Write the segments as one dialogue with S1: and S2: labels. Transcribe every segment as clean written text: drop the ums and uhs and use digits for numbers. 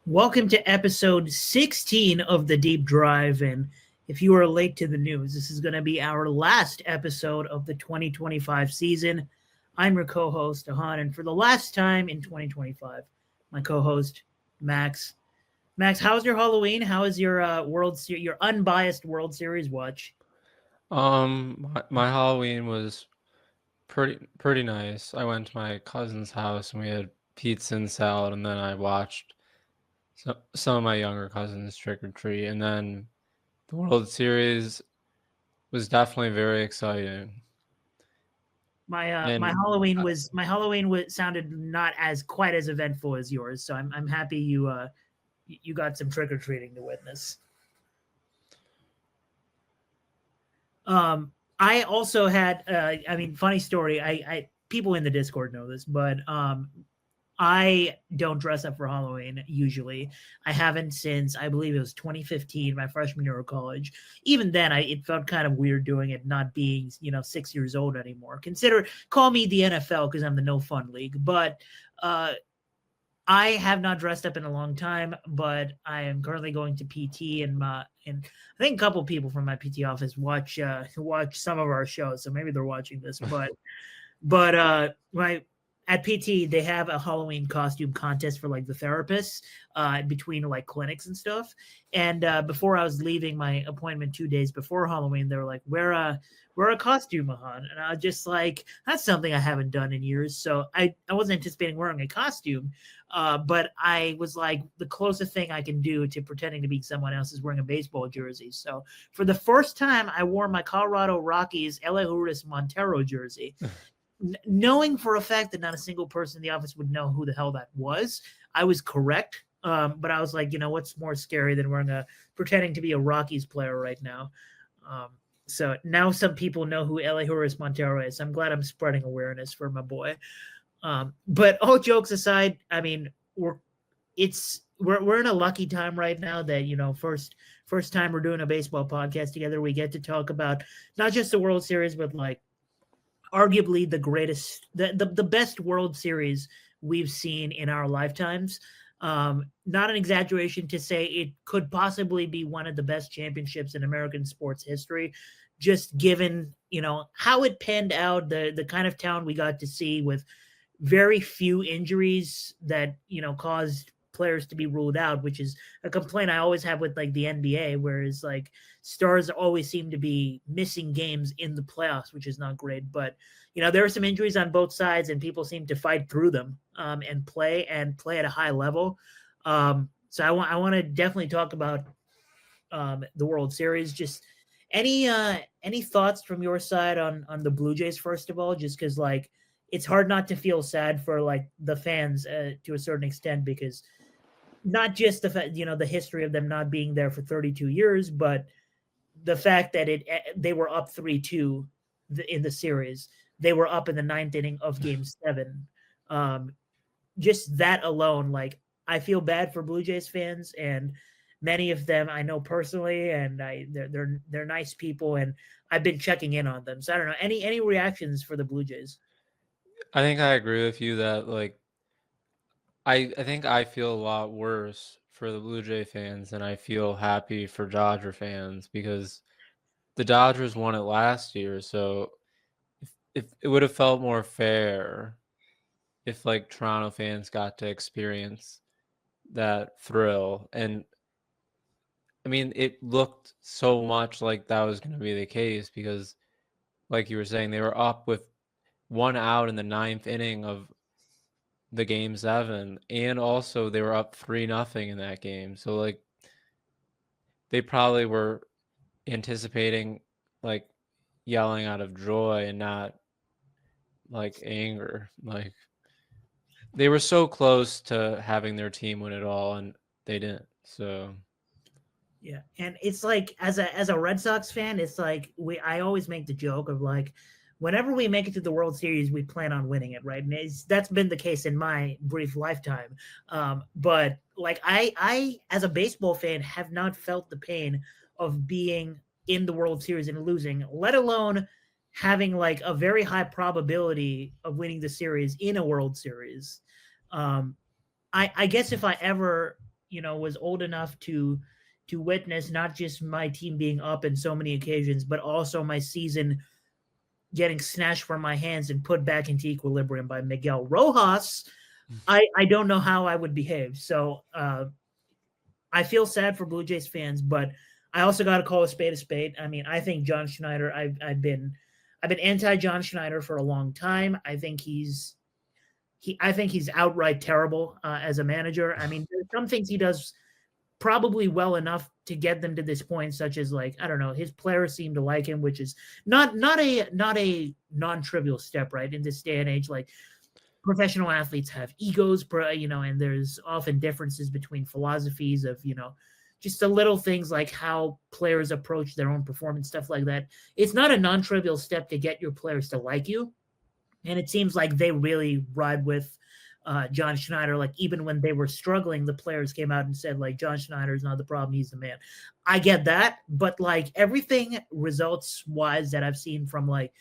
S1: Welcome to episode 16 of the Deep Drive. And if you are late to the news, this is going to be our last episode of the 2025 season. I'm your co host, Ahan, and for the last time in 2025, my co host, Max. Max, how's your Halloween? How is your your unbiased World Series watch?
S2: My Halloween was pretty nice. I went to my cousin's house and we had pizza and salad, and then I watched some of my younger cousins trick or treat, and then the World Series was definitely very exciting.
S1: My
S2: And
S1: Halloween was sounded not as quite as eventful as yours, so I'm happy you got some trick or treating to witness. I also had, funny story. I people in the Discord know this, but I don't dress up for Halloween usually. I haven't since I believe it was 2015, my freshman year of college. Even then, it felt kind of weird doing it, not being 6 years old anymore. Call me the NFL because I'm the no fun league, but I have not dressed up in a long time, but I am currently going to PT, and I think a couple people from my PT office watch some of our shows, so maybe they're watching this. But my at PT they have a Halloween costume contest for like the therapists between like clinics and stuff. And before I was leaving my appointment 2 days before Halloween, they were like, wear a costume on. And I was just like, that's something I haven't done in years. So I wasn't anticipating wearing a costume. But I was like, the closest thing I can do to pretending to be someone else is wearing a baseball jersey. So for the first time, I wore my Colorado Rockies Elehuris Montero jersey, knowing for a fact that not a single person in the office would know who the hell that was. I was correct. But I was like, what's more scary than pretending to be a Rockies player right now? So now some people know who Elehuris Montero is. I'm glad I'm spreading awareness for my boy. But all jokes aside, I mean, we're in a lucky time right now that first time we're doing a baseball podcast together. We get to talk about not just the World Series, but like arguably the best World Series we've seen in our lifetimes. Not an exaggeration to say it could possibly be one of the best championships in American sports history, just given how it panned out, the kind of town we got to see with very few injuries that caused players to be ruled out, which is a complaint I always have with like the NBA, whereas like stars always seem to be missing games in the playoffs, which is not great. But there are some injuries on both sides, and people seem to fight through them and play at a high level. So I want to definitely talk about the World Series. Just any thoughts from your side on the Blue Jays first of all, just because like it's hard not to feel sad for like the fans to a certain extent, because not just the history of them not being there for 32 years, but the fact that they were up 3-2 in the series. They were up in the ninth inning of Game 7. Just that alone, like I feel bad for Blue Jays fans, and many of them I know personally, and they're nice people, and I've been checking in on them. So I don't know, any reactions for the Blue Jays.
S2: I think I agree with you that like I think I feel a lot worse for the Blue Jay fans than I feel happy for Dodger fans, because the Dodgers won it last year, so if it would have felt more fair if like Toronto fans got to experience that thrill. And I mean, it looked so much like that was going to be the case because, like you were saying, they were up with one out in the ninth inning of the Game 7, and also they were up 3-0 in that game. So like they probably were anticipating like yelling out of joy and not like anger. Like they were so close to having their team win it all, and they didn't. So
S1: Yeah, and it's like as a Red Sox fan, it's like I always make the joke of like whenever we make it to the World Series, we plan on winning it, right? And that's been the case in my brief lifetime. But like I as a baseball fan have not felt the pain of being in the World Series and losing, let alone having like a very high probability of winning the series in a World Series. I guess if I ever was old enough to witness not just my team being up in so many occasions, but also my season getting snatched from my hands and put back into equilibrium by Miguel Rojas, I don't know how I would behave. So I feel sad for Blue Jays fans, but I also got to call a spade a spade. I mean, I think John Schneider. I've been anti John Schneider for a long time. I think he's outright terrible as a manager. I mean, there's some things he does probably well enough to get them to this point, such as, like, I don't know, his players seem to like him, which is not a non-trivial step, right? In this day and age, like, professional athletes have egos, and there's often differences between philosophies of, just the little things like how players approach their own performance, stuff like that. It's not a non-trivial step to get your players to like you. And it seems like they really ride with John Schneider. Like, even when they were struggling, the players came out and said, like, John Schneider is not the problem, he's the man. I get that, but, like, everything results wise that I've seen from, like,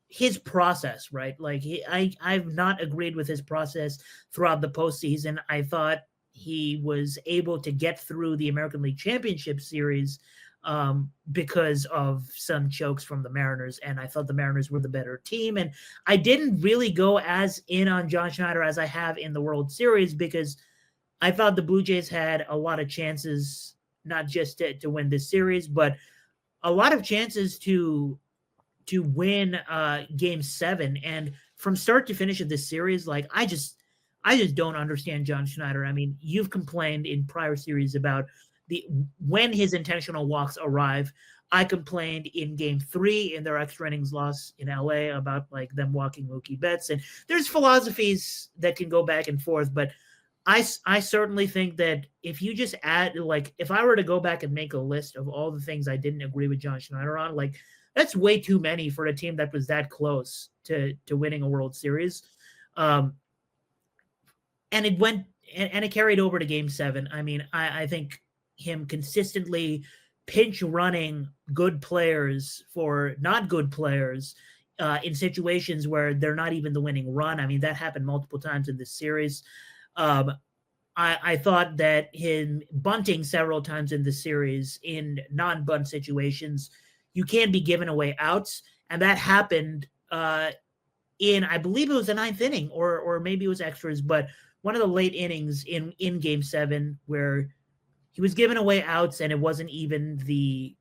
S1: his process, right? Like, I've not agreed with his process throughout the postseason. I thought he was able to get through the American League Championship Series because of some chokes from the Mariners, and I thought the Mariners were the better team. And I didn't really go as in on John Schneider as I have in the World Series, because I thought the Blue Jays had a lot of chances, not just to win this series, but a lot of chances to win Game 7. And from start to finish of this series, like, I just don't understand John Schneider. I mean, you've complained in prior series about when his intentional walks arrive. I complained in Game 3 in their extra innings loss in LA about, like, them walking Mookie Betts. And there's philosophies that can go back and forth, but I certainly think that if you just add, like, if I were to go back and make a list of all the things I didn't agree with John Schneider on, like, that's way too many for a team that was that close to winning a World Series. And it went and it carried over to Game 7. I mean, I think him consistently pinch running good players for not good players in situations where they're not even the winning run. I mean, that happened multiple times in this series. I thought that him bunting several times in the series in non-bunt situations, you can be giving away outs, and that happened in, I believe it was the ninth inning, or maybe it was extras, but one of the late innings in Game 7 where he was giving away outs, and it wasn't even the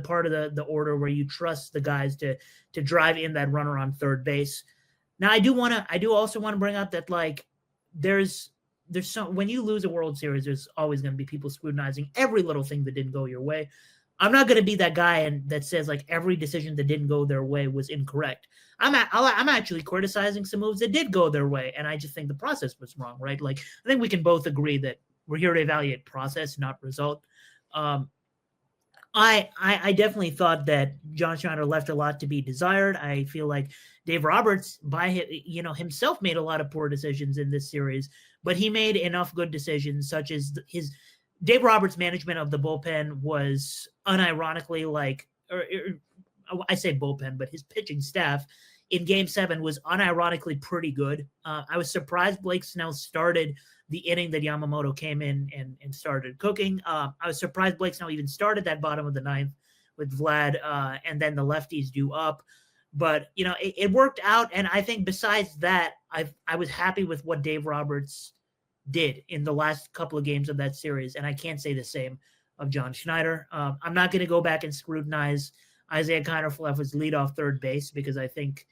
S1: part of the order where you trust the guys to drive in that runner on third base. Now, I do also want to bring up that, like, there's some, when you lose a World Series, there's always going to be people scrutinizing every little thing that didn't go your way. I'm not going to be that guy that says, like, every decision that didn't go their way was incorrect. I'm actually criticizing some moves that did go their way, and I just think the process was wrong, right? Like, I think we can both agree that we're here to evaluate process, not result. I definitely thought that John Schneider left a lot to be desired. I feel like Dave Roberts, himself made a lot of poor decisions in this series, but he made enough good decisions, such as Dave Roberts' management of the bullpen was unironically, like, I say bullpen, but his pitching staff in Game 7 was unironically pretty good. I was surprised Blake Snell started the inning that Yamamoto came in and started cooking. I was surprised Blake Snell even started that bottom of the ninth with Vlad, and then the lefties do up. But, it worked out, and I think besides that, I was happy with what Dave Roberts did in the last couple of games of that series, and I can't say the same of John Schneider. I'm not going to go back and scrutinize Isaiah Kiner-Falefa's lead off third base, because I think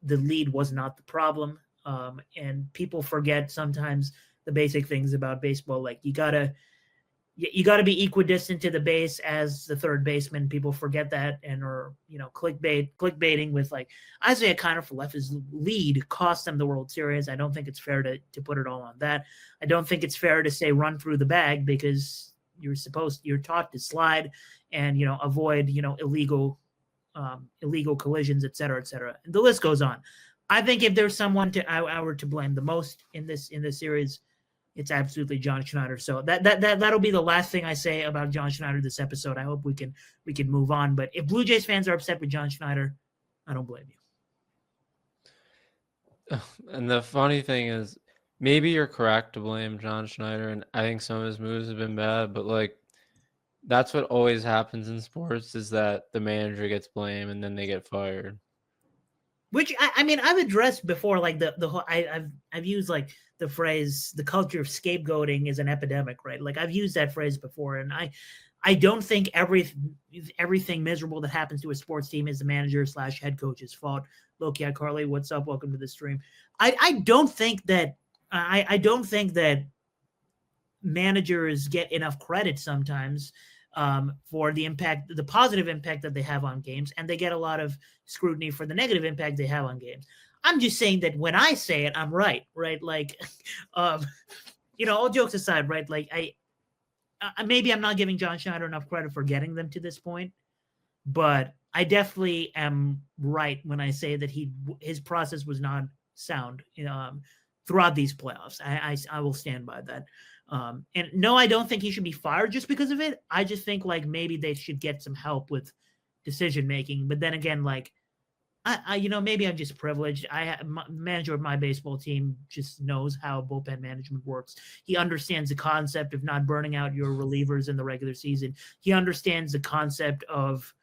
S1: the lead was not the problem. And people forget sometimes the basic things about baseball. Like, you gotta be equidistant to the base as the third baseman. People forget that, or clickbaiting with, like, Isaiah Kiner-Falefa's lead cost them the World Series. I don't think it's fair to put it all on that. I don't think it's fair to say run through the bag, because you're taught to slide and avoid illegal collisions, et cetera, et cetera. And the list goes on. I think if there's someone I were to blame the most in this series, it's absolutely John Schneider. So that'll be the last thing I say about John Schneider this episode. I hope we can move on. But if Blue Jays fans are upset with John Schneider, I don't blame you.
S2: And the funny thing is, maybe you're correct to blame John Schneider, and I think some of his moves have been bad, but like that's what always happens in sports is that the manager gets blamed and then they get fired.
S1: Which I mean, I've addressed before, like the whole I've used like the phrase the culture of scapegoating is an epidemic, right? Like I've used that phrase before, and I don't think everything miserable that happens to a sports team is the manager slash head coach's fault. Loki Carly, what's up? Welcome to the stream. I don't think that I don't think that managers get enough credit sometimes for the impact, the positive impact that they have on games, and they get a lot of scrutiny for the negative impact they have on games. I'm just saying that when I say it, I'm right, right? Like, um, all jokes aside, right? Like, maybe I'm not giving John Schneider enough credit for getting them to this point, but I definitely am right when I say that his process was not sound throughout these playoffs. I will stand by that. And no, I don't think he should be fired just because of it. I just think like maybe they should get some help with decision making. But then again, like maybe I'm just privileged. Manager of my baseball team just knows how bullpen management works. He understands the concept of not burning out your relievers in the regular season. He understands the concept of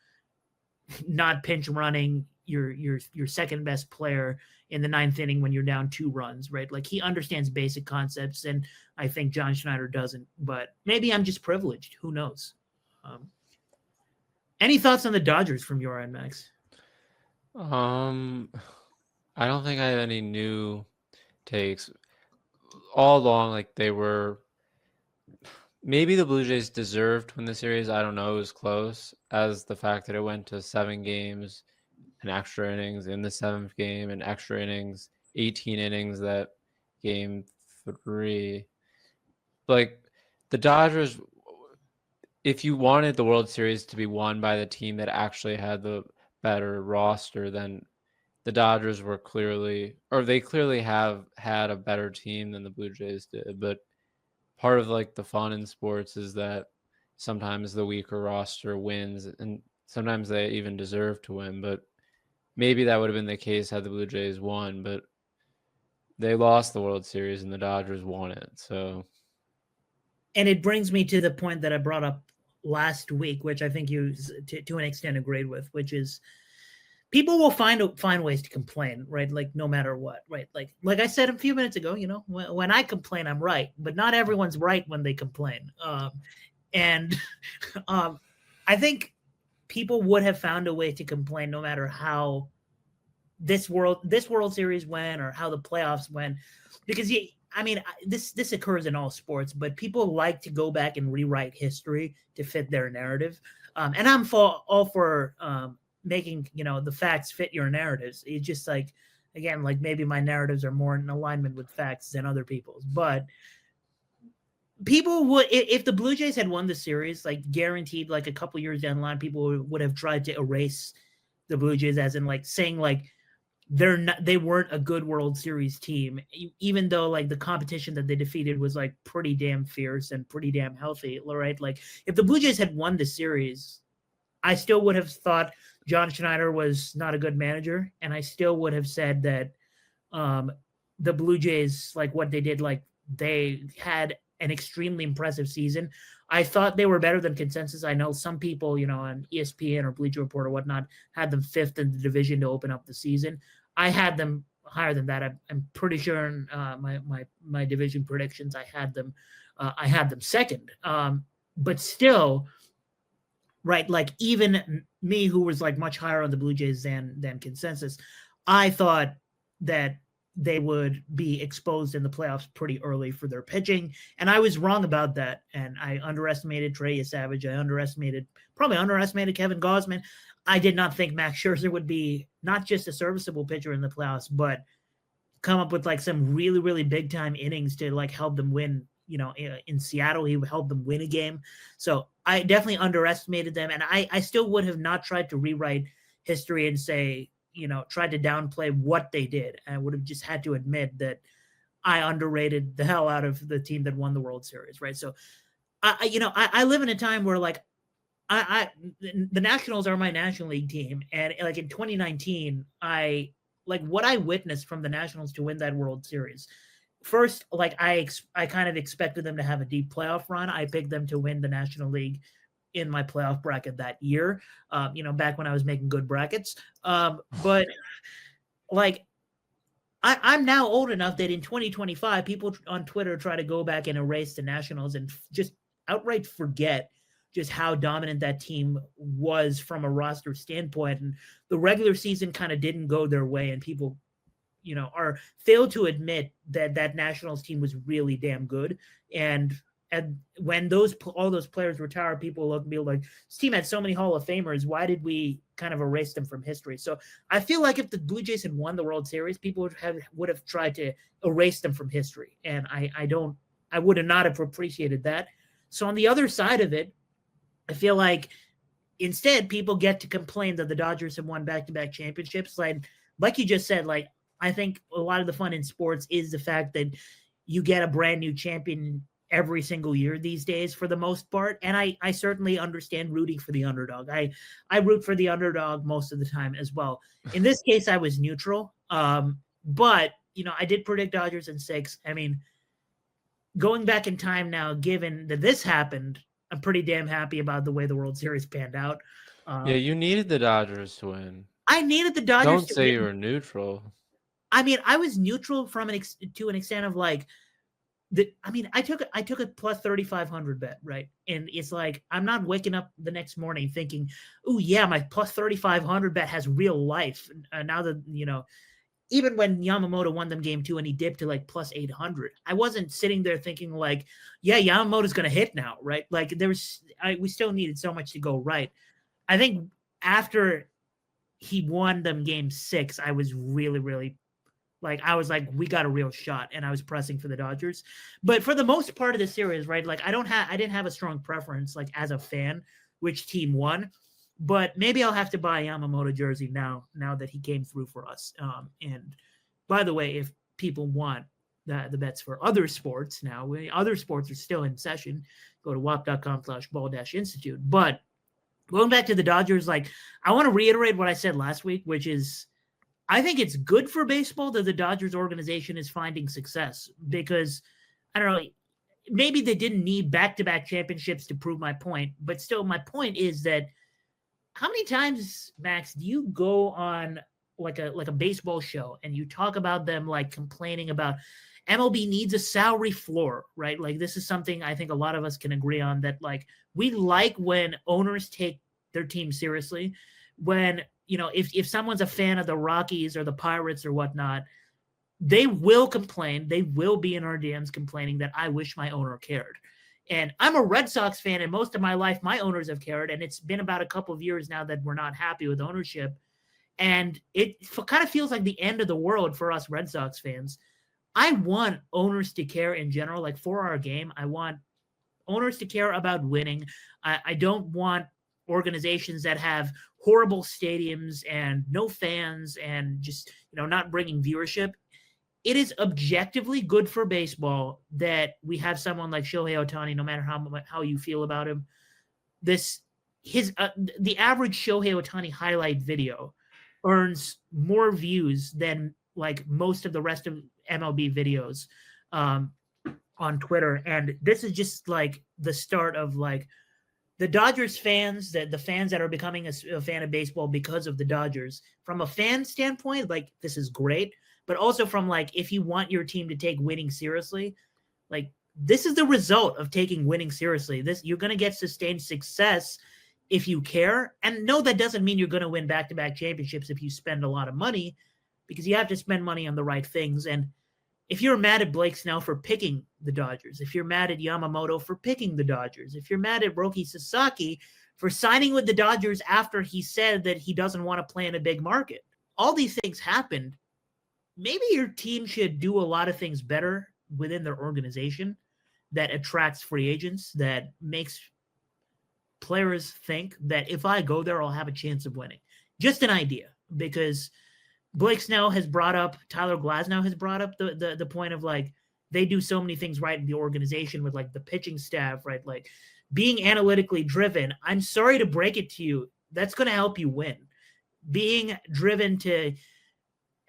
S1: not pinch running your second best player in the ninth inning when you're down 2 runs, right? Like he understands basic concepts, and I think John Schneider doesn't. But maybe I'm just privileged. Who knows? Any thoughts on the Dodgers from your end, Max?
S2: I don't think I have any new takes. All along, like they were. Maybe the Blue Jays deserved to win the series. I don't know. It was close, as the fact that it went to 7 games and extra innings in the 7th game and extra innings, 18 innings that game 3. Like the Dodgers, if you wanted the World Series to be won by the team that actually had the better roster, then the Dodgers were clearly, or they clearly have had a better team than the Blue Jays did. But part of like the fun in sports is that sometimes the weaker roster wins, and sometimes they even deserve to win. But maybe that would have been the case had the Blue Jays won, but they lost the World Series and the Dodgers won it. So,
S1: and it brings me to the point that I brought up last week, which I think you to an extent agreed with, which is people will find ways to complain, right? Like no matter what, right? Like I said a few minutes ago, when I complain, I'm right, but not everyone's right when they complain. And I think people would have found a way to complain no matter how this World Series went or how the playoffs went, because this occurs in all sports, but people like to go back and rewrite history to fit their narrative. And I'm all for making the facts fit your narratives. It's just like, again, like maybe my narratives are more in alignment with facts than other people's, but people would, if the Blue Jays had won the series, like guaranteed, like a couple years down the line, people would have tried to erase the Blue Jays, as in like saying like they weren't a good World Series team, even though like the competition that they defeated was like pretty damn fierce and pretty damn healthy, right? Like if the Blue Jays had won the series, I still would have thought John Schneider was not a good manager, and I still would have said that the Blue Jays, like what they did, like they had an extremely impressive season. I thought they were better than consensus. I know some people, on ESPN or Bleacher Report or whatnot, had them 5th in the division to open up the season. I had them higher than that. I'm pretty sure in my division predictions, I had them 2nd. But still, right, like even me, who was like much higher on the Blue Jays than consensus, I thought that they would be exposed in the playoffs pretty early for their pitching. And I was wrong about that. And I underestimated Trey Savage. I probably underestimated Kevin Gausman. I did not think Max Scherzer would be not just a serviceable pitcher in the playoffs, but come up with like some really, really big time innings to like help them win. In Seattle, he helped them win a game. So I definitely underestimated them. And I still would have not tried to rewrite history and say, tried to downplay what they did. I would have just had to admit that I underrated the hell out of the team that won the World Series, right? So, I live in a time where like the Nationals are my National League team, and like in 2019, what I witnessed from the Nationals to win that World Series first, like I kind of expected them to have a deep playoff run. I picked them to win the National League in my playoff bracket that year. Back when I was making good brackets. But like I'm now old enough that in 2025, people on Twitter try to go back and erase the Nationals and just outright forget just how dominant that team was from a roster standpoint. And the regular season kind of didn't go their way, and people, are failed to admit that that Nationals team was really damn good. And when all those players retire, people look and be like, this team had so many Hall of Famers. Why did we kind of erase them from history? So I feel like if the Blue Jays had won the World Series, people would have tried to erase them from history. And I would have not have appreciated that. So on the other side of it, I feel like instead people get to complain that the Dodgers have won back-to-back championships. Like you just said, like, I think a lot of the fun in sports is the fact that you get a brand new champion every single year these days for the most part. And I certainly understand rooting for the underdog. I root for the underdog most of the time as well. In this case, I was neutral. But, I did predict Dodgers in 6. I mean, going back in time now, given that this happened, I'm pretty damn happy about the way the World Series panned out.
S2: Yeah, you needed the Dodgers to win.
S1: I needed the Dodgers
S2: Don't
S1: to
S2: say
S1: win.
S2: you were neutral.
S1: I mean, I was neutral to an extent of like, I took a plus 3,500 bet, right? And it's like, I'm not waking up the next morning thinking, oh yeah, my plus 3,500 bet has real life. Now that, even when Yamamoto won them game 2 and he dipped to like plus 800, I wasn't sitting there thinking like, yeah, Yamamoto's going to hit now, right? Like we still needed so much to go right. I think after he won them game 6, I was really, really I was like, we got a real shot, and I was pressing for the Dodgers. But for the most part of the series, right, like I didn't have a strong preference, like as a fan, which team won. But maybe I'll have to buy a Yamamoto jersey now that he came through for us. And by the way, if people want the bets for other sports now, other sports are still in session. Go to wap.com/ball-institute. But going back to the Dodgers, like I want to reiterate what I said last week, which is I think it's good for baseball that the Dodgers organization is finding success because, I don't know, maybe they didn't need back-to-back championships to prove my point, but still my point is that how many times, Max, do you go on like a baseball show and you talk about them like complaining about MLB needs a salary floor, right? Like this is something I think a lot of us can agree on, that like we like when owners take their team seriously. When, if someone's a fan of the Rockies or the Pirates or whatnot, they will complain. They will be in our DMs complaining that I wish my owner cared. And I'm a Red Sox fan, and most of my life, my owners have cared. And it's been about a couple of years now that we're not happy with ownership. And it kind of feels like the end of the world for us Red Sox fans. I want owners to care in general. Like for our game, I want owners to care about winning. I don't want organizations that have horrible stadiums and no fans and just, not bringing viewership. It is objectively good for baseball that we have someone like Shohei Ohtani, no matter how you feel about him. The average Shohei Ohtani highlight video earns more views than like most of the rest of MLB videos on Twitter. And this is just like the start of like the Dodgers fans, the fans that are becoming a fan of baseball because of the Dodgers. From a fan standpoint, like this is great. But also from like, if you want your team to take winning seriously, like this is the result of taking winning seriously. You're going to get sustained success if you care. And no, that doesn't mean you're going to win back-to-back championships if you spend a lot of money, because you have to spend money on the right things. And if you're mad at Blake Snell for picking the Dodgers, if you're mad at Yamamoto for picking the Dodgers, if you're mad at Roki Sasaki for signing with the Dodgers after he said that he doesn't want to play in a big market, all these things happened. Maybe your team should do a lot of things better within their organization that attracts free agents, that makes players think that if I go there, I'll have a chance of winning. Just an idea, because Blake Snell has brought up, Tyler Glasnow has brought up the point of like, they do so many things right in the organization with like the pitching staff, right? Like being analytically driven. I'm sorry to break it to you, that's going to help you win. Being driven to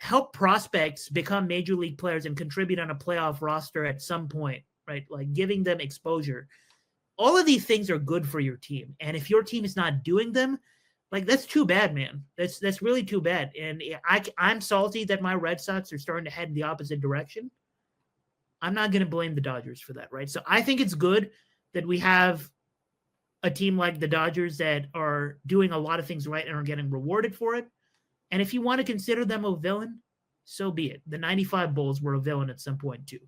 S1: help prospects become major league players and contribute on a playoff roster at some point, right? Like giving them exposure. All of these things are good for your team. And if your team is not doing them, like that's too bad, man. That's really too bad. And I'm salty that my Red Sox are starting to head in the opposite direction. I'm not going to blame the Dodgers for that, right? So I think it's good that we have a team like the Dodgers that are doing a lot of things right and are getting rewarded for it. And if you want to consider them a villain, so be it. The 95 Bulls were a villain at some point too.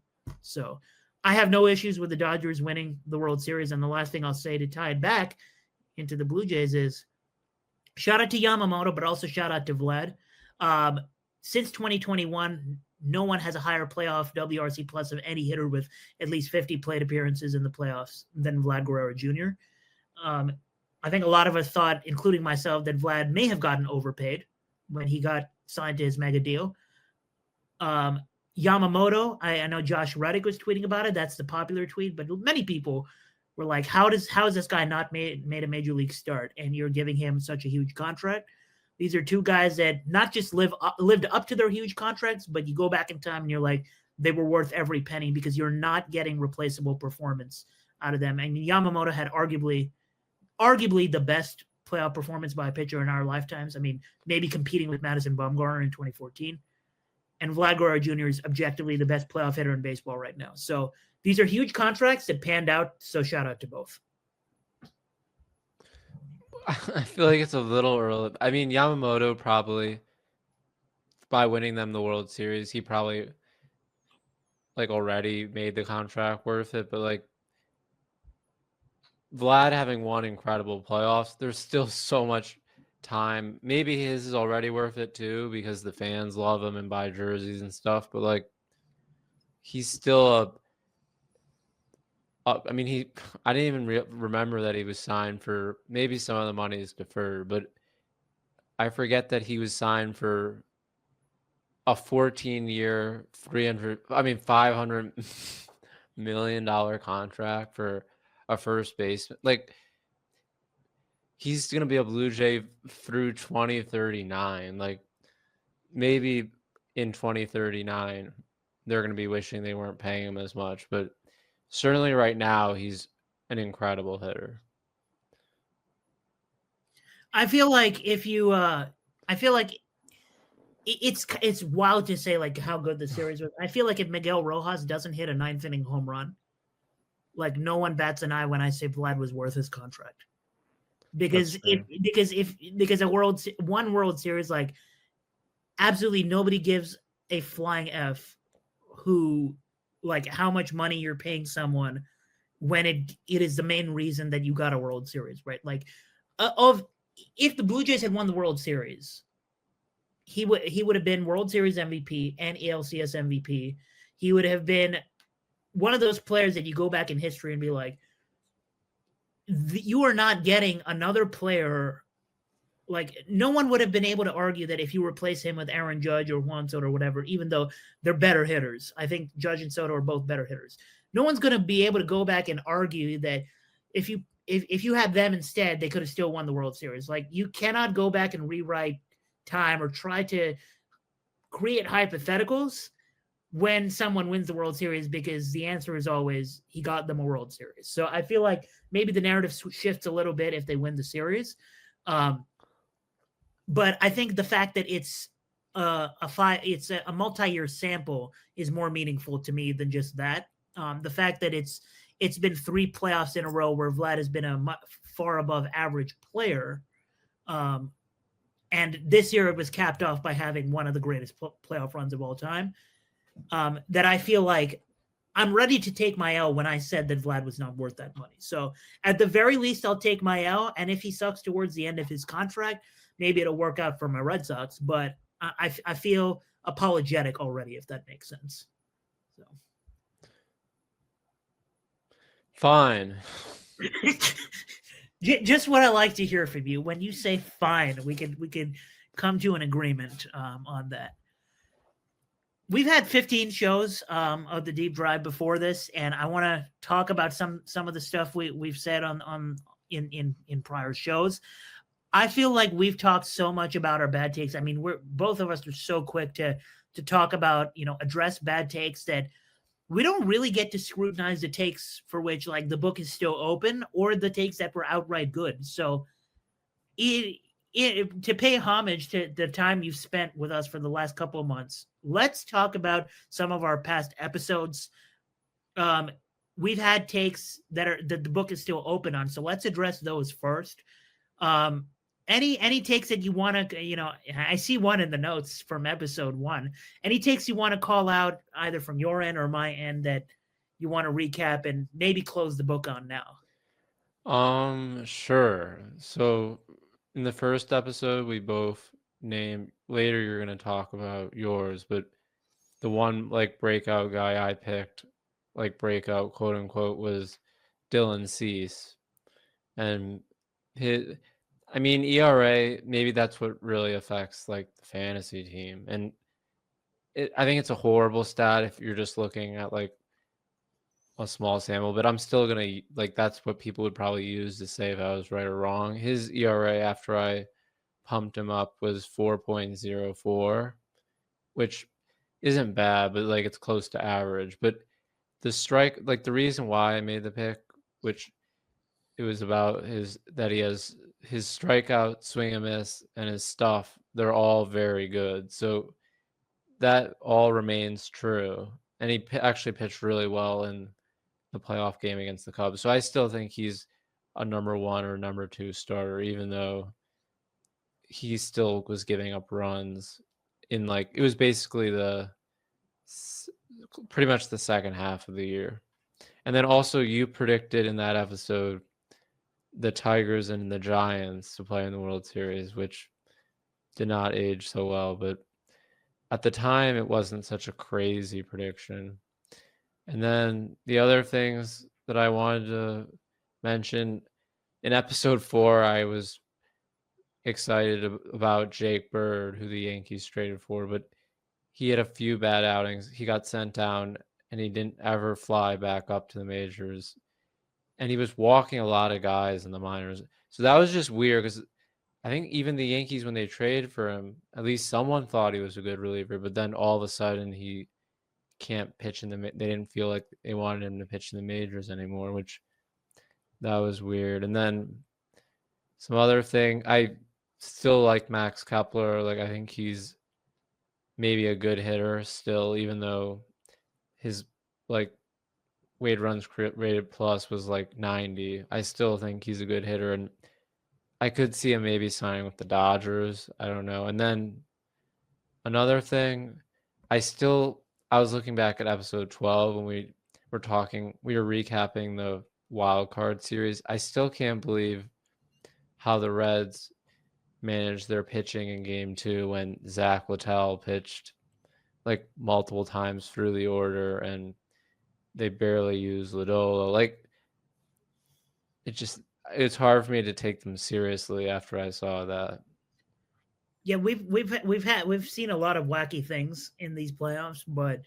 S1: So I have no issues with the Dodgers winning the World Series. And the last thing I'll say to tie it back into the Blue Jays is shout out to Yamamoto, but also shout out to Vlad. Since 2021, no one has a higher playoff WRC plus of any hitter with at least 50 plate appearances in the playoffs than Vlad Guerrero Jr. I think a lot of us thought, including myself, that Vlad may have gotten overpaid when he got signed to his mega deal. Yamamoto, I know Josh Reddick was tweeting about it. That's the popular tweet, but many people were like, how is this guy not made a major league start? And you're giving him such a huge contract. These are two guys that not just lived up to their huge contracts, but you go back in time and you're like, they were worth every penny because you're not getting replaceable performance out of them. And Yamamoto had arguably the best playoff performance by a pitcher in our lifetimes. I mean, maybe competing with Madison Bumgarner in 2014. And Vlad Guerrero Jr. is objectively the best playoff hitter in baseball right now. So these are huge contracts that panned out. So shout out to both.
S2: I feel like it's a little early. I mean, Yamamoto probably, by winning them the World Series, he probably like already made the contract worth it. But like Vlad having won incredible playoffs, there's still so much time. Maybe his is already worth it too because the fans love him and buy jerseys and stuff. But like, he's still I mean, I didn't even remember that he was signed for, maybe some of the money is deferred, but I forget that he was signed for a 14-year, $500 million contract for a first baseman. Like, he's going to be a Blue Jay through 2039. Like, maybe in 2039, they're going to be wishing they weren't paying him as much, but certainly right now, he's an incredible hitter.
S1: I feel like it's wild to say like how good the series was. I feel like if Miguel Rojas doesn't hit a 9th inning home run, like no one bats an eye when I say Vlad was worth his contract. Because one World Series, like absolutely nobody gives a flying F who like how much money you're paying someone when it is the main reason that you got a World Series, right? Like if the Blue Jays had won the World Series, he would have been World Series MVP and ALCS MVP. He would have been one of those players that you go back in history and be like, you are not getting another player. Like no one would have been able to argue that if you replace him with Aaron Judge or Juan Soto or whatever, even though they're better hitters. I think Judge and Soto are both better hitters. No one's going to be able to go back and argue that if you had them instead, they could have still won the World Series. Like you cannot go back and rewrite time or try to create hypotheticals when someone wins the World Series because the answer is always he got them a World Series. So I feel like maybe the narrative shifts a little bit if they win the series. But I think the fact that it's a multi-year sample is more meaningful to me than just that. The fact that it's been 3 playoffs in a row where Vlad has been a far above average player. And this year it was capped off by having one of the greatest playoff runs of all time. That I feel like I'm ready to take my L when I said that Vlad was not worth that money. So at the very least, I'll take my L. And if he sucks towards the end of his contract, maybe it'll work out for my Red Sox. But I feel apologetic already, if that makes sense. So.
S2: Fine.
S1: Just what I like to hear from you. When you say fine, we could come to an agreement on that. We've had 15 shows of the deep drive before this, and I want to talk about some of the stuff we've said in prior shows. I feel like we've talked so much about our bad takes. I mean, we're both of us are so quick to talk about, address bad takes that we don't really get to scrutinize the takes for which like the book is still open or the takes that were outright good. So it, to pay homage to the time you've spent with us for the last couple of months, let's talk about some of our past episodes. Um, we've had takes that the book is still open on, so let's address those first. Um, any takes that you want to, I see one in the notes from episode 1. Any takes you want to call out either from your end or my end that you want to recap and maybe close the book on now?
S2: Sure. So in the first episode, we both named, later you're going to talk about yours, but the one like breakout guy I picked, like breakout quote unquote, was Dylan Cease. And his, I mean, ERA, maybe that's what really affects like the fantasy team. And I think it's a horrible stat if you're just looking at like a small sample, but I'm still gonna like that's what people would probably use to say if I was right or wrong. His ERA after I pumped him up was 4.04, which isn't bad, but like it's close to average. But the strike, like the reason why I made the pick, which it was about his that he has his strikeout, swing and miss, and his stuff. They're all very good. So that all remains true. And he actually pitched really well in the playoff game against the Cubs. So I still think he's a number 1 or number 2 starter, even though he still was giving up runs in like it was basically the pretty much the second half of the year. And then also you predicted in that episode the Tigers and the Giants to play in the World Series, which did not age so well, but at the time it wasn't such a crazy prediction. And then the other things that I wanted to mention in episode 4, I was excited about Jake Bird, who the Yankees traded for, but he had a few bad outings. He got sent down and he didn't ever fly back up to the majors. And he was walking a lot of guys in the minors. So that was just weird because I think even the Yankees, when they traded for him, at least someone thought he was a good reliever, but then all of a sudden he can't pitch in the. They didn't feel like they wanted him to pitch in the majors anymore, which that was weird. And then some other thing, I still like Max Kepler. Like I think he's maybe a good hitter still, even though his like weighted runs rated plus was like 90. I still think he's a good hitter, and I could see him maybe signing with the Dodgers. I don't know. And then another thing, I was looking back at episode 12 when we were recapping the wild card series. I still can't believe how the Reds managed their pitching in game 2 when Zach Littell pitched like multiple times through the order and they barely used Lodolo. Like it's hard for me to take them seriously after I saw that.
S1: Yeah, we've seen a lot of wacky things in these playoffs, but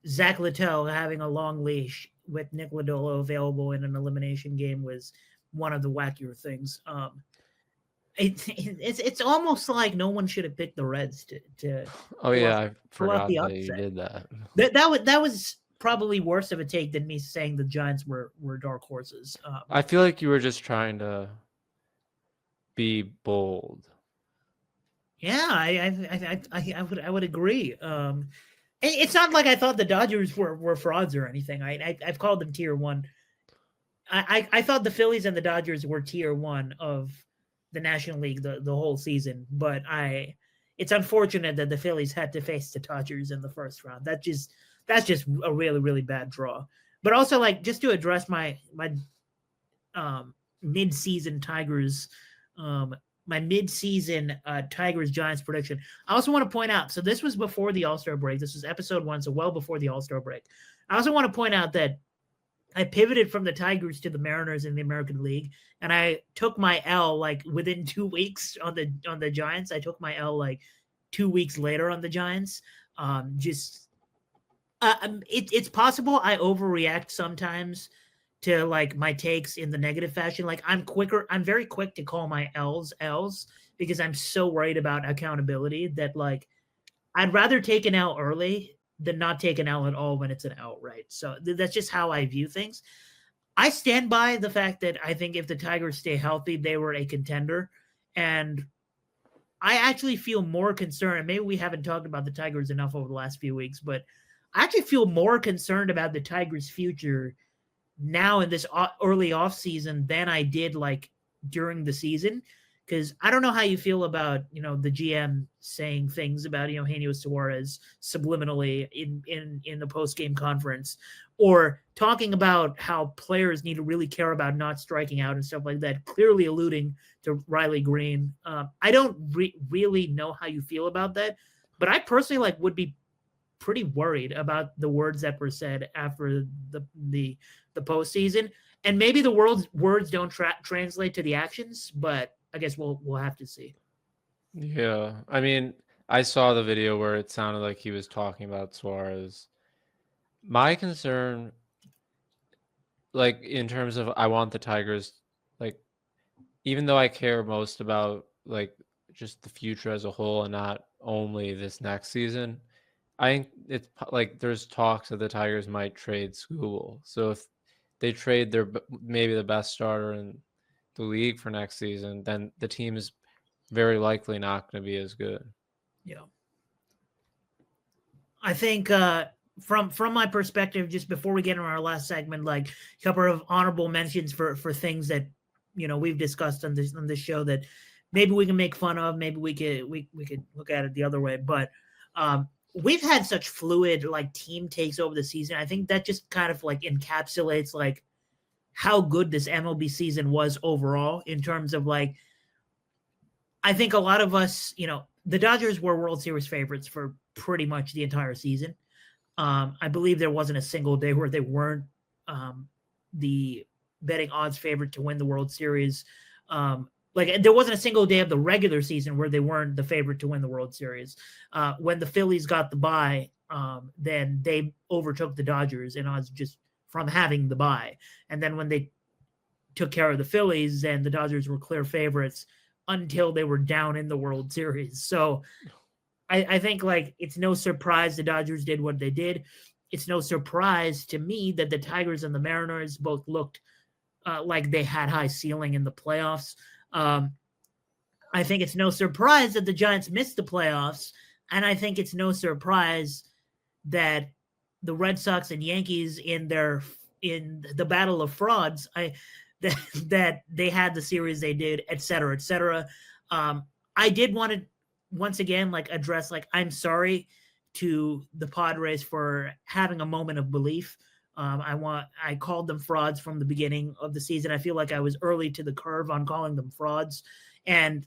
S1: Zach Littell having a long leash with Nick Lodolo available in an elimination game was one of the wackier things. It's almost like no one should have picked the Reds to
S2: Oh yeah, I
S1: pull out
S2: forgot
S1: the
S2: that you
S1: upset.
S2: did that.
S1: That was probably worse of a take than me saying the Giants were dark horses.
S2: I feel like you were just trying to be bold.
S1: Yeah, I would agree. It's not like I thought the Dodgers were frauds or anything. I've called them tier 1. I thought the Phillies and the Dodgers were tier 1 of the National League the whole season, but it's unfortunate that the Phillies had to face the Dodgers in the first round. That's just a really really bad draw. But also like just to address my mid-season Tigers my mid-season Tigers Giants prediction. I also want to point out, so this was before the All-Star break. This was episode 1, so well before the All-Star break. I also want to point out that I pivoted from the Tigers to the Mariners in the American League, and I took my L like within 2 weeks on the Giants. I took my L like 2 weeks later on the Giants. It's possible I overreact sometimes to like my takes in the negative fashion. Like I'm very quick to call my L's because I'm so worried about accountability that like I'd rather take an L early than not take an L at all when it's an L, right? So that's just how I view things. I stand by the fact that I think if the Tigers stay healthy, they were a contender. And I actually feel more concerned. And maybe we haven't talked about the Tigers enough over the last few weeks, but I actually feel more concerned about the Tigers' future now in this early off season than I did like during the season. Because I don't know how you feel about the GM saying things about Eugenio Suarez subliminally in the post game conference, or talking about how players need to really care about not striking out and stuff like that. Clearly alluding to Riley Green. I don't really know how you feel about that, but I personally would be pretty worried about the words that were said after the postseason, and maybe the words don't translate to the actions, but I guess we'll have to see.
S2: Yeah, I mean, I saw the video where it sounded like he was talking about Suarez. My concern, like in terms of I want the Tigers, like even though I care most about like just the future as a whole and not only this next season, I think it's like there's talks that the Tigers might trade Skubal. So if they trade their maybe the best starter in the league for next season, then the team is very likely not going to be as good.
S1: Yeah, I think from my perspective, just before we get into our last segment, like a couple of honorable mentions for things that we've discussed on this show that maybe we can make fun of, maybe we could look at it the other way, but we've had such fluid like team takes over the season. I think that just kind of like encapsulates like how good this MLB season was overall in terms of like, I think a lot of us, the Dodgers were World Series favorites for pretty much the entire season. I believe there wasn't a single day where they weren't the betting odds favorite to win the World Series. Like there wasn't a single day of the regular season where they weren't the favorite to win the World Series. When the Phillies got the bye, then they overtook the Dodgers in odds just from having the bye. And then when they took care of the Phillies, then the Dodgers were clear favorites until they were down in the World Series. So I think like it's no surprise the Dodgers did what they did. It's no surprise to me that the Tigers and the Mariners both looked like they had high ceiling in the playoffs. I think it's no surprise that the Giants missed the playoffs, and I think it's no surprise that the Red Sox and Yankees in the battle of frauds, that they had the series they did, et cetera, et cetera. I did want to once again like address like I'm sorry to the Padres for having a moment of belief. I called them frauds from the beginning of the season. I feel like I was early to the curve on calling them frauds. And,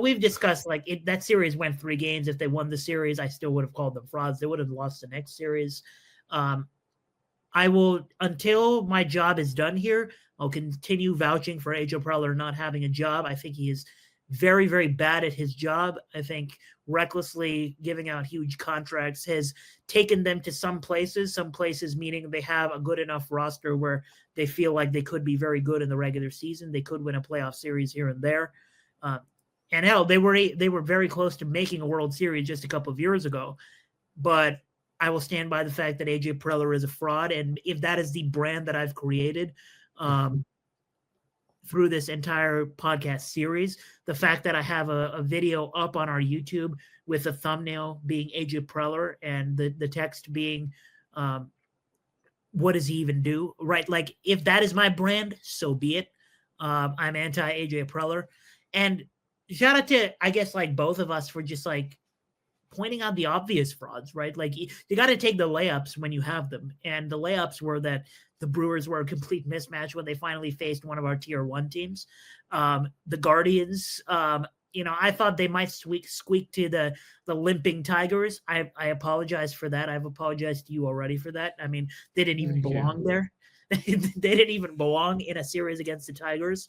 S1: we've discussed like that series went 3 games. If they won the series, I still would have called them frauds. They would have lost the next series. I will, until my job is done here, I'll continue vouching for AJ Preller not having a job. I think he is very, very bad at his job. I think recklessly giving out huge contracts has taken them to some places meaning they have a good enough roster where they feel like they could be very good in the regular season. They could win a playoff series here and there. And hell, they were very close to making a World Series just a couple of years ago. But I will stand by the fact that AJ Preller is a fraud. And if that is the brand that I've created, through this entire podcast series, the fact that I have a video up on our YouTube with a thumbnail being AJ Preller and the text being, what does he even do? Right. Like if that is my brand, so be it. I'm anti AJ Preller. And shout out to, I guess, like both of us for just like pointing out the obvious frauds, right? Like you got to take the layups when you have them. And the layups were that the Brewers were a complete mismatch when they finally faced one of our tier 1 teams. The Guardians, I thought they might squeak to the limping Tigers. I apologize for that. I've apologized to you already for that. I mean, they didn't even belong there. They didn't even belong in a series against the Tigers.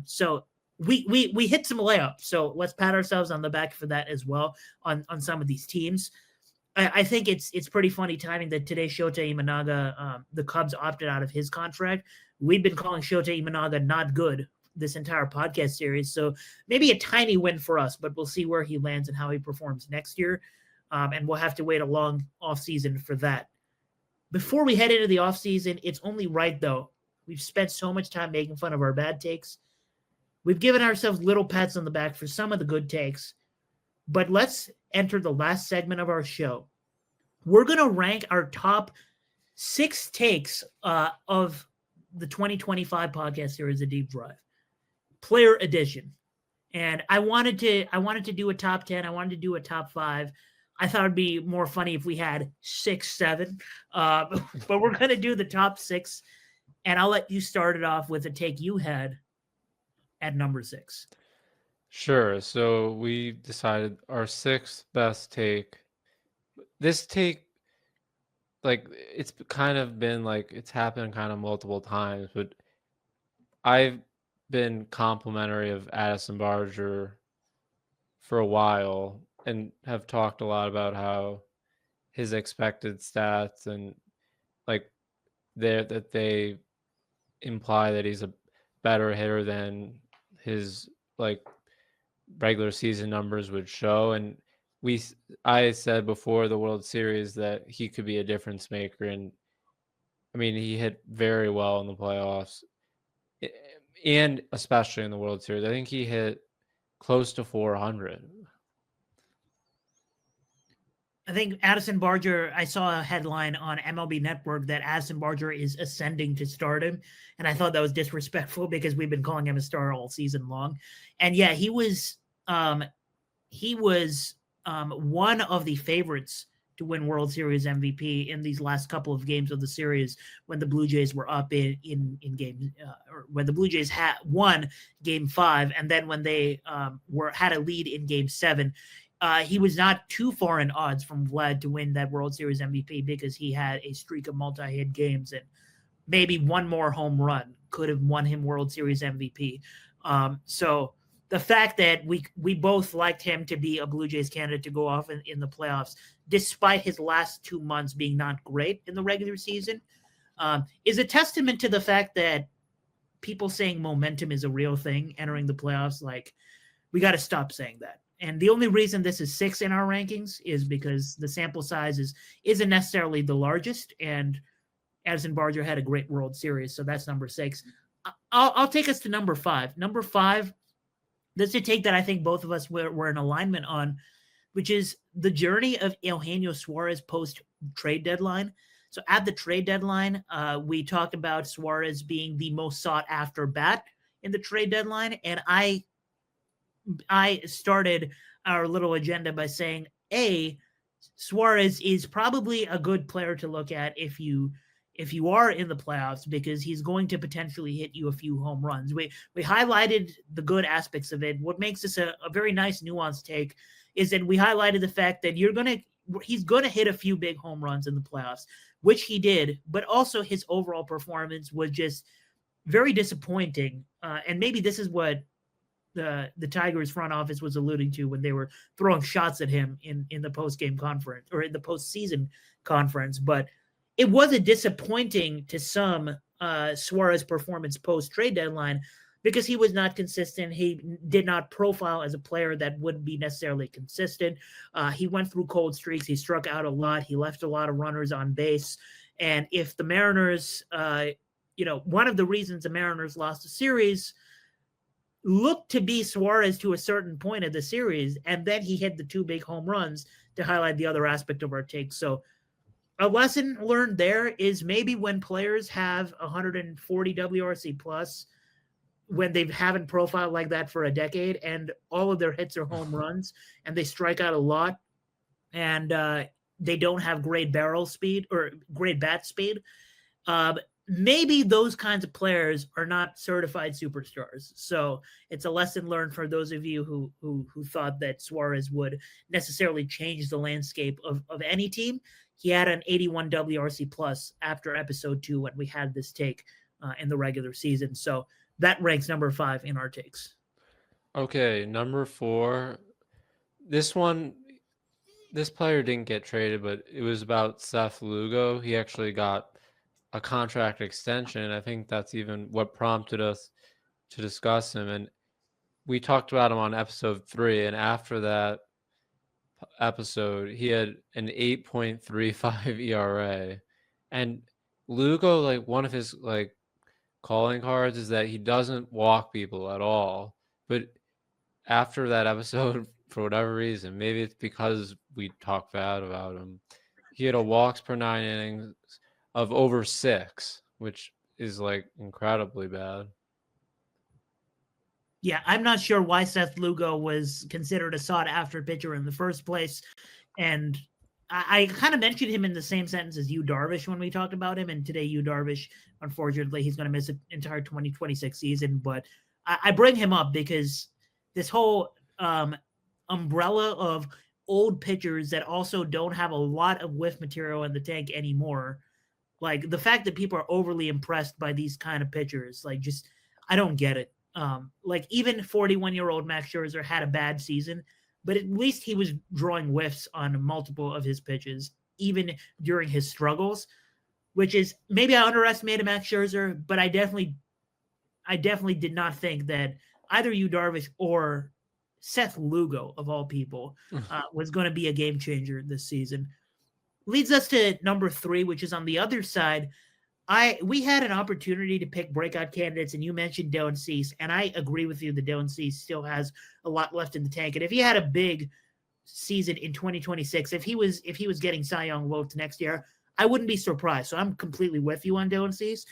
S1: So we hit some layups. So let's pat ourselves on the back for that as well on some of these teams. I think it's pretty funny timing that today Shota Imanaga, the Cubs opted out of his contract. We've been calling Shota Imanaga not good this entire podcast series, so maybe a tiny win for us, but we'll see where he lands and how he performs next year, and we'll have to wait a long offseason for that. Before we head into the offseason, it's only right, though. We've spent so much time making fun of our bad takes. We've given ourselves little pats on the back for some of the good takes, but let's enter the last segment of our show. We're going to rank our top 6 takes of the 2025 podcast series, The Deep Drive, Player Edition. And I wanted to do a top 10. I wanted to do a top 5. I thought it'd be more funny if we had 6, 7. But we're going to do the top 6. And I'll let you start it off with a take you had at number 6.
S2: Sure. So we decided our 6th best take. This take, like, it's kind of been like it's happened kind of multiple times, but I've been complimentary of Addison Barger for a while and have talked a lot about how his expected stats and like that they imply that he's a better hitter than his like regular season numbers would show. And I said before the World Series that he could be a difference maker, and I mean he hit very well in the playoffs and especially in the World Series. I think he hit close to 400.
S1: I think Addison Barger, I saw a headline on MLB Network that Addison Barger is ascending to stardom. And I thought that was disrespectful because we've been calling him a star all season long. And yeah, he was one of the favorites to win World Series MVP in these last couple of games of the series when the Blue Jays were up in game, or when the Blue Jays had won Game 5, and then when they had a lead in Game 7. He was not too far in odds from Vlad to win that World Series MVP because he had a streak of multi-hit games, and maybe one more home run could have won him World Series MVP. So the fact that we both liked him to be a Blue Jays candidate to go off in the playoffs, despite his last 2 months being not great in the regular season, is a testament to the fact that people saying momentum is a real thing entering the playoffs, like, we got to stop saying that. And the only reason this is 6 in our rankings is because the sample size isn't necessarily the largest, and Addison Barger had a great World Series, so that's number 6. I'll take us to number 5. Number 5, this is a take that I think both of us were in alignment on, which is the journey of Eugenio Suarez post-trade deadline. So at the trade deadline, we talked about Suarez being the most sought-after bat in the trade deadline, and I started our little agenda by saying, Suarez is probably a good player to look at if you are in the playoffs, because he's going to potentially hit you a few home runs. We highlighted the good aspects of it. What makes this a very nice nuanced take is that we highlighted the fact that he's going to hit a few big home runs in the playoffs, which he did, but also his overall performance was just very disappointing. And maybe this is what the Tigers front office was alluding to when they were throwing shots at him in the post-game conference or in the postseason conference. But it was a disappointing to some Suarez performance post-trade deadline because he was not consistent. He did not profile as a player that would be necessarily consistent. He went through cold streaks. He struck out a lot. He left a lot of runners on base. And if the Mariners, one of the reasons the Mariners lost the series looked to be Suarez to a certain point of the series, and then he hit the 2 big home runs to highlight the other aspect of our take. So a lesson learned there is maybe when players have 140 WRC plus, when they haven't profiled like that for a decade and all of their hits are home runs and they strike out a lot and they don't have great barrel speed or great bat speed, maybe those kinds of players are not certified superstars. So it's a lesson learned for those of you who thought that Suarez would necessarily change the landscape of any team. He had an 81 WRC plus after episode 2 when we had this take in the regular season. So that ranks number 5 in our takes.
S2: Okay, number 4. This one, this player didn't get traded, but it was about Seth Lugo. He actually got a contract extension. I think that's even what prompted us to discuss him. And we talked about him on episode 3. And after that episode, he had an 8.35 ERA. And Lugo, like one of his like calling cards is that he doesn't walk people at all. But after that episode, for whatever reason, maybe it's because we talked bad about him, he had a walks per 9 innings of over 6, which is like incredibly bad.
S1: Yeah, I'm not sure why Seth Lugo was considered a sought after pitcher in the first place. And I kind of mentioned him in the same sentence as Yu Darvish when we talked about him. And today, Yu Darvish, unfortunately, he's going to miss an entire 2026 season. But I bring him up because this whole umbrella of old pitchers that also don't have a lot of whiff material in the tank anymore. Like the fact that people are overly impressed by these kind of pitchers, like just I don't get it. Like even 41-year-old Max Scherzer had a bad season, but at least he was drawing whiffs on multiple of his pitches, even during his struggles. Which is maybe I underestimated Max Scherzer, but I definitely did not think that either Yu Darvish or Seth Lugo, of all people, was going to be a game changer this season. Leads us to number 3, which is on the other side. We had an opportunity to pick breakout candidates, and you mentioned Dylan Cease, and I agree with you that Dylan Cease still has a lot left in the tank. And if he had a big season in 2026, if he was getting Cy Young votes next year, I wouldn't be surprised. So I'm completely with you on Dylan Cease.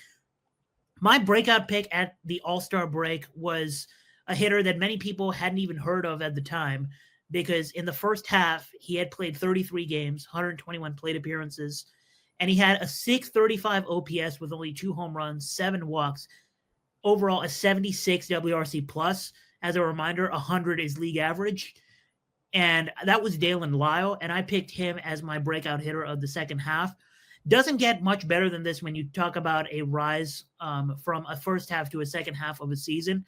S1: My breakout pick at the All-Star break was a hitter that many people hadn't even heard of at the time, because in the first half, he had played 33 games, 121 plate appearances, and he had a 635 OPS with only 2 home runs, 7 walks, overall a 76 WRC plus. As a reminder, 100 is league average. And that was Dalen Lyle, and I picked him as my breakout hitter of the second half. Doesn't get much better than this when you talk about a rise from a first half to a second half of a season.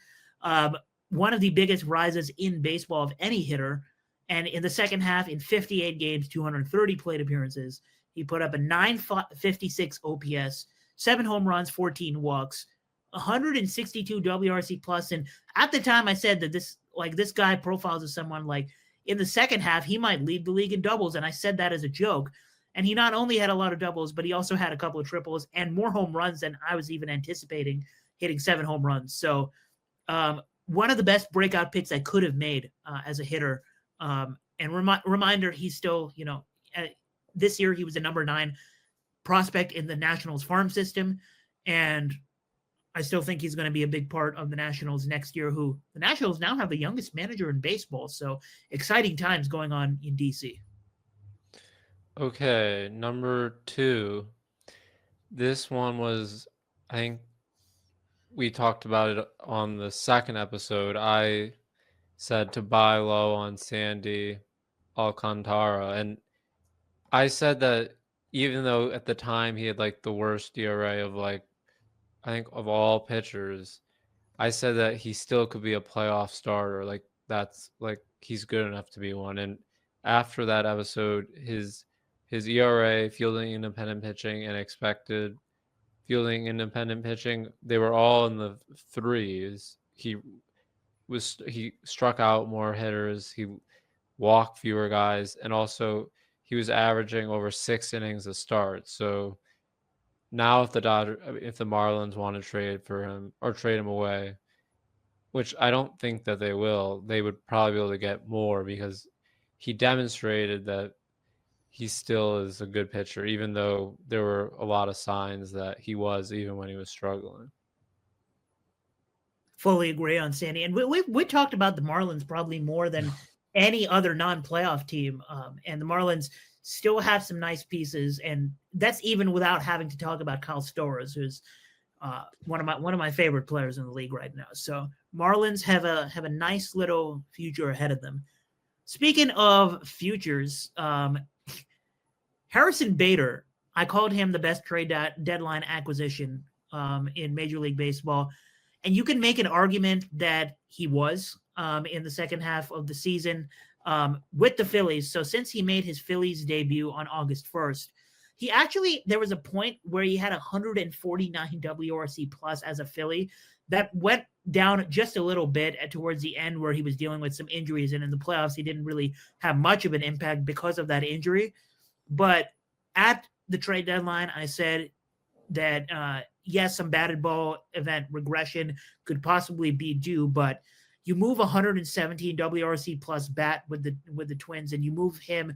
S1: One of the biggest rises in baseball of any hitter. And in the second half, in 58 games, 230 plate appearances, he put up a 956 OPS, 7 home runs, 14 walks, 162 WRC plus. And at the time, I said that this guy profiles as someone like in the second half, he might lead the league in doubles. And I said that as a joke. And he not only had a lot of doubles, but he also had a couple of triples and more home runs than I was even anticipating, hitting 7 home runs. So one of the best breakout picks I could have made as a hitter. And reminder, he's still, this year he was a number 9 prospect in the Nationals farm system. And I still think he's going to be a big part of the Nationals next year, who the Nationals now have the youngest manager in baseball. So exciting times going on in DC.
S2: Okay, number 2. This one was, I think we talked about it on the second episode. I said to buy low on Sandy Alcantara. And I said that even though at the time he had like the worst ERA of like, I think of all pitchers, I said that he still could be a playoff starter. Like that's like he's good enough to be one. And after that episode, his ERA, fielding independent pitching, and expected fielding independent pitching, they were all in the 3s. He struck out more hitters, he walked fewer guys, and also he was averaging over 6 innings a start. So now if the Marlins want to trade for him or trade him away, which I don't think that they will, they would probably be able to get more because he demonstrated that he still is a good pitcher, even though there were a lot of signs that he was, even when he was struggling.
S1: Fully agree on Sandy. And we talked about the Marlins probably more than any other non-playoff team. And the Marlins still have some nice pieces. And that's even without having to talk about Kyle Storrs, who's one of my favorite players in the league right now. So Marlins have a nice little future ahead of them. Speaking of futures, Harrison Bader, I called him the best trade deadline acquisition in Major League Baseball. And you can make an argument that he was in the second half of the season. with the Phillies. So since he made his Phillies debut on August 1st, there was a point where he had 149 WRC plus as a Philly that went down just a little bit towards the end where he was dealing with some injuries. And in the playoffs, he didn't really have much of an impact because of that injury. But at the trade deadline, I said that, yes, some batted ball event regression could possibly be due, but you move 117 WRC plus bat with the Twins, and you move him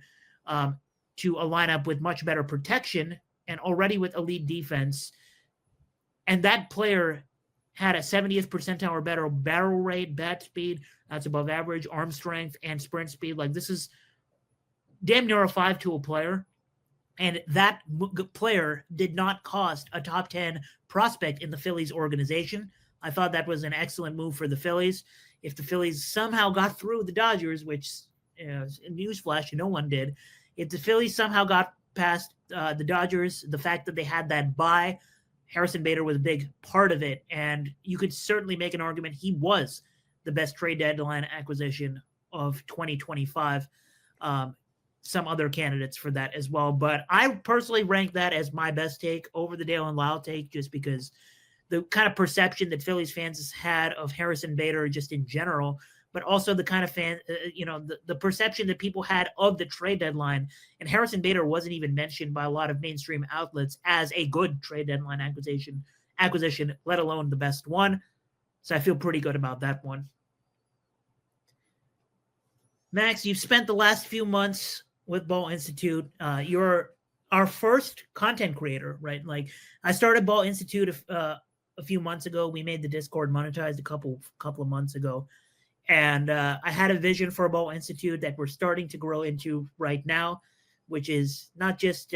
S1: to a lineup with much better protection and already with elite defense. And that player had a 70th percentile or better barrel rate, bat speed, that's above average, arm strength, and sprint speed. Like, this is damn near a 5-tool player. And that player did not cost a top 10 prospect in the Phillies organization. I thought that was an excellent move for the Phillies. If the Phillies somehow got through the Dodgers, which, newsflash, no one did. If the Phillies somehow got past the Dodgers, the fact that they had that bye, Harrison Bader was a big part of it. And you could certainly make an argument he was the best trade deadline acquisition of 2025. Some other candidates for that as well. But I personally rank that as my best take over the Dale and Lyle take, just because the kind of perception that Phillies fans had of Harrison Bader just in general, but also the kind of the perception that people had of the trade deadline. And Harrison Bader wasn't even mentioned by a lot of mainstream outlets as a good trade deadline acquisition, let alone the best one. So I feel pretty good about that one. Max, you've spent the last few months with Ball Institute. You're our first content creator, right? Like, I started Ball Institute a few months ago. We made the Discord monetized a couple of months ago. And I had a vision for Ball Institute that we're starting to grow into right now, which is not just,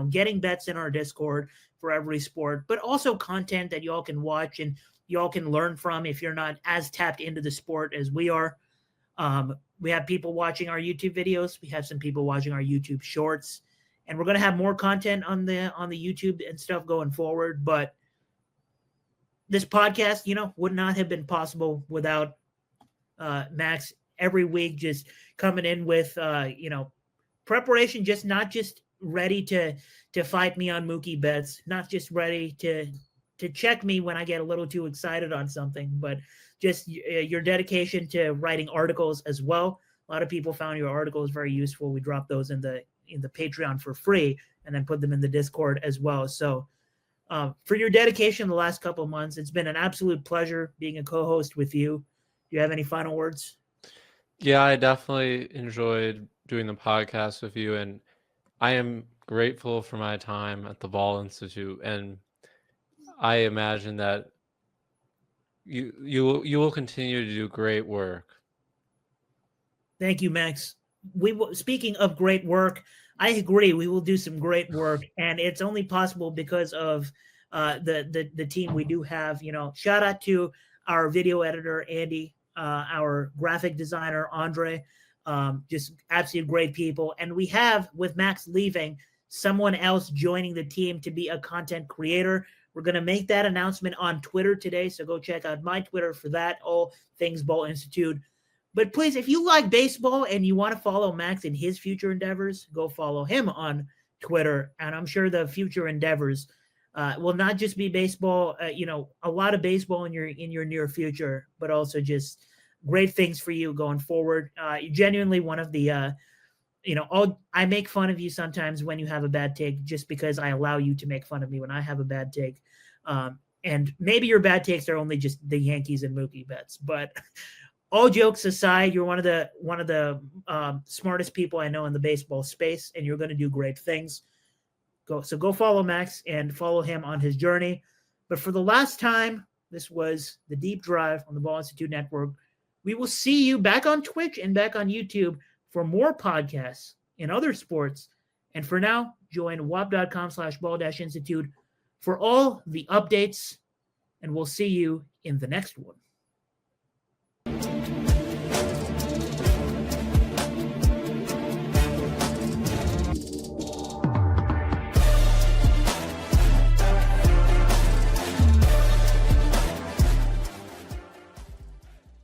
S1: getting bets in our Discord for every sport, but also content that y'all can watch and y'all can learn from if you're not as tapped into the sport as we are. We have people watching our YouTube videos. We have some people watching our YouTube shorts, and we're going to have more content on the YouTube and stuff going forward. But this podcast, would not have been possible without Max every week just coming in with, preparation, just not just ready to fight me on Mookie Betts, not just ready to check me when I get a little too excited on something, but just your dedication to writing articles as well. A lot of people found your articles very useful. We dropped those in the Patreon for free and then put them in the Discord as well. So for your dedication the last couple of months, it's been an absolute pleasure being a co-host with you. Do you have any final words?
S2: Yeah, I definitely enjoyed doing the podcast with you, and I am grateful for my time at the Ball Institute, and I imagine that you will continue to do great work.
S1: Thank you, Max. Speaking of great work, I agree. We will do some great work, and it's only possible because of the team we do have. Shout out to our video editor Andy, our graphic designer Andre, just absolute great people. And we have, with Max leaving, someone else joining the team to be a content creator. We're going to make that announcement on Twitter today, so go check out my Twitter for that, all things Ball Institute. But please, if you like baseball and you want to follow Max in his future endeavors, go follow him on Twitter. And I'm sure the future endeavors will not just be baseball, a lot of baseball in your near future, but also just great things for you going forward. You're genuinely one of the, I make fun of you sometimes when you have a bad take, just because I allow you to make fun of me when I have a bad take. And maybe your bad takes are only just the Yankees and Mookie Betts, but all jokes aside, you're one of the smartest people I know in the baseball space, and you're going to do great things. Go follow Max and follow him on his journey. But for the last time, this was the Deep Drive on the Ball Institute Network. We will see you back on Twitch and back on YouTube for more podcasts in other sports. And for now, join wap.com/ball-institute for all the updates, and we'll see you in the next one.